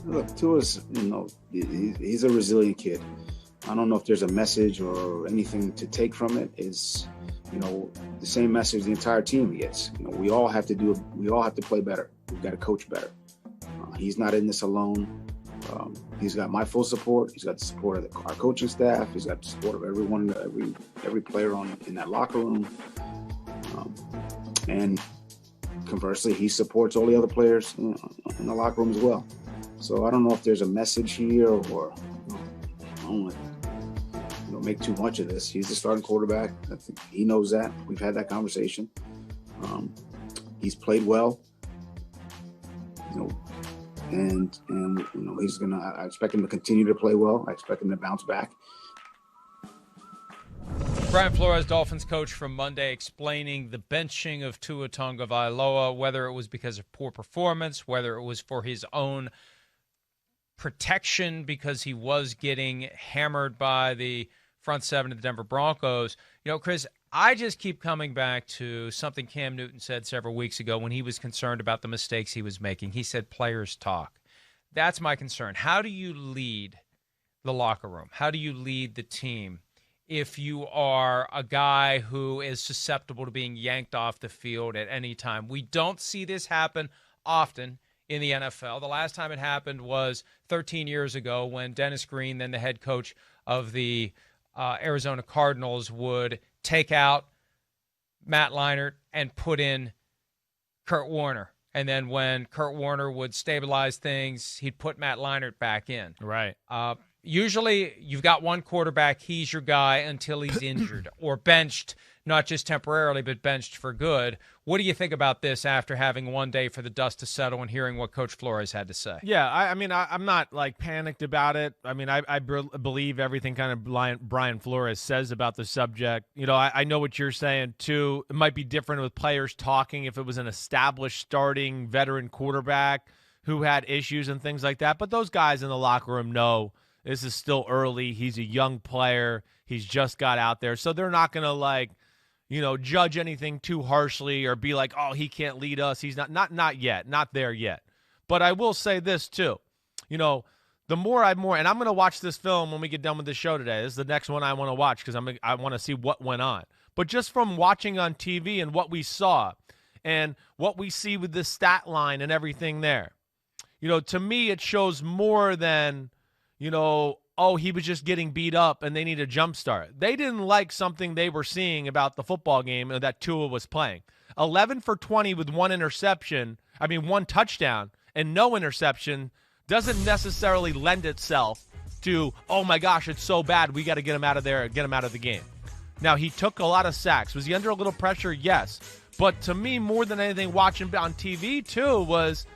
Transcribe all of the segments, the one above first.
Look, Tua's, he's a resilient kid. I don't know if there's a message or anything to take from it. Is, the same message the entire team gets. We all have to play better. We've got to coach better. He's not in this alone. He's got my full support. He's got the support of our coaching staff. He's got the support of everyone, every player in that locker room. And conversely, he supports all the other players in the locker room as well. So I don't know if there's a message here or I don't want to make too much of this. He's the starting quarterback. I think he knows that. We've had that conversation. He's played well. And he's gonna. I expect him to continue to play well. I expect him to bounce back. Brian Flores, Dolphins coach, from Monday, explaining the benching of Tua Tagovailoa, whether it was because of poor performance, whether it was for his own protection because he was getting hammered by the front seven of the Denver Broncos. Chris, I just keep coming back to something Cam Newton said several weeks ago when he was concerned about the mistakes he was making. He said players talk. That's my concern. How do you lead the locker room? How do you lead the team if you are a guy who is susceptible to being yanked off the field at any time? We don't see this happen often in the NFL. The last time it happened was 13 years ago when Dennis Green, then the head coach of the Arizona Cardinals, would take out Matt Leinart and put in Kurt Warner. And then when Kurt Warner would stabilize things, he'd put Matt Leinart back in. Right. Usually you've got one quarterback, he's your guy until he's injured or benched, not just temporarily, but benched for good. What do you think about this after having one day for the dust to settle and hearing what Coach Flores had to say? Yeah, I'm not panicked about it. I believe everything kind of Brian Flores says about the subject. I know what you're saying too. It might be different with players talking if it was an established starting veteran quarterback who had issues and things like that. But those guys in the locker room know this is still early. He's a young player. He's just got out there. So they're not going to judge anything too harshly or be like, oh, he can't lead us. He's not yet, not there yet. But I will say this too, the more and I'm going to watch this film when we get done with the show today. This is the next one I want to watch because I want to see what went on. But just from watching on TV and what we saw and what we see with the stat line and everything there, to me it shows more than, oh, he was just getting beat up and they need a jump start. They didn't like something they were seeing about the football game that Tua was playing. 11 for 20 with one touchdown and no interception doesn't necessarily lend itself to, oh my gosh, it's so bad, we got to get him out of there, get him out of the game. Now, he took a lot of sacks. Was he under a little pressure? Yes. But to me, more than anything, watching on TV too was,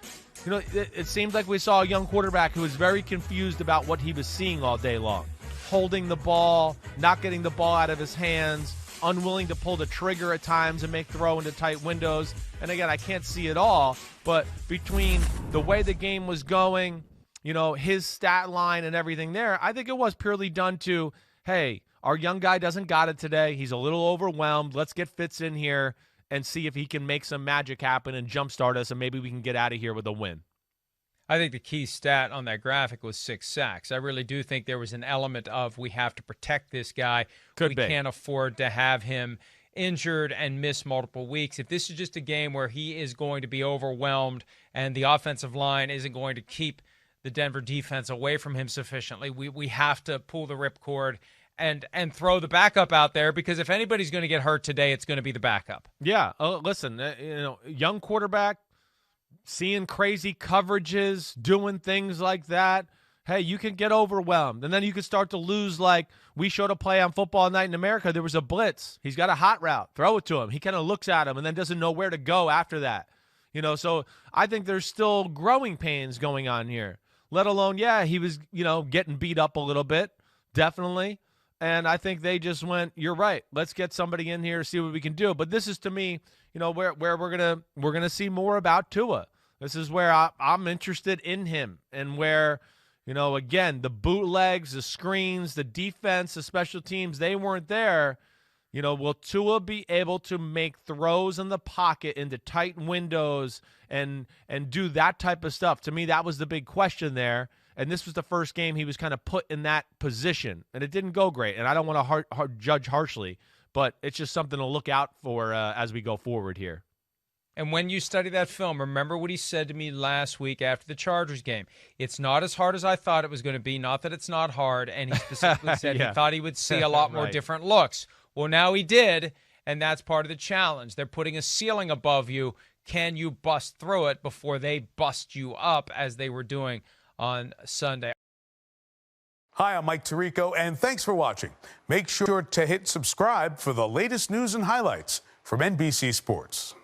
it seemed like we saw a young quarterback who was very confused about what he was seeing all day long. Holding the ball, not getting the ball out of his hands, unwilling to pull the trigger at times and make throw into tight windows. And again, I can't see it all, but between the way the game was going, his stat line and everything there, I think it was purely done to, hey, our young guy doesn't got it today. He's a little overwhelmed. Let's get Fitz in here and see if he can make some magic happen and jumpstart us, and maybe we can get out of here with a win. I think the key stat on that graphic was 6 sacks. I really do think there was an element of we have to protect this guy. We can't afford to have him injured and miss multiple weeks. If this is just a game where he is going to be overwhelmed and the offensive line isn't going to keep the Denver defense away from him sufficiently, we have to pull the ripcord and throw the backup out there, because if anybody's going to get hurt today, it's going to be the backup. Yeah, listen, young quarterback, seeing crazy coverages, doing things like that. Hey, you can get overwhelmed, and then you can start to lose. Like we showed a play on Football Night in America. There was a blitz. He's got a hot route. Throw it to him. He kind of looks at him and then doesn't know where to go after that. So I think there's still growing pains going on here, let alone, he was, getting beat up a little bit, definitely. And I think they just went, you're right, let's get somebody in here, see what we can do. But this is, to me, where we're gonna see more about Tua. This is where I'm interested in him, and where, again, the bootlegs, the screens, the defense, the special teams, they weren't there. You know, will Tua be able to make throws in the pocket into tight windows and do that type of stuff? To me, that was the big question there. And this was the first game he was kind of put in that position, and it didn't go great. And I don't want to judge harshly, but it's just something to look out for as we go forward here. And when you study that film, remember what he said to me last week after the Chargers game. It's not as hard as I thought it was going to be. Not that it's not hard. And he specifically said he thought he would see a lot more different looks. Well, now he did, and that's part of the challenge. They're putting a ceiling above you. Can you bust through it before they bust you up, as they were doing on Sunday? Hi, I'm Mike Tirico, and thanks for watching. Make sure to hit subscribe for the latest news and highlights from NBC Sports.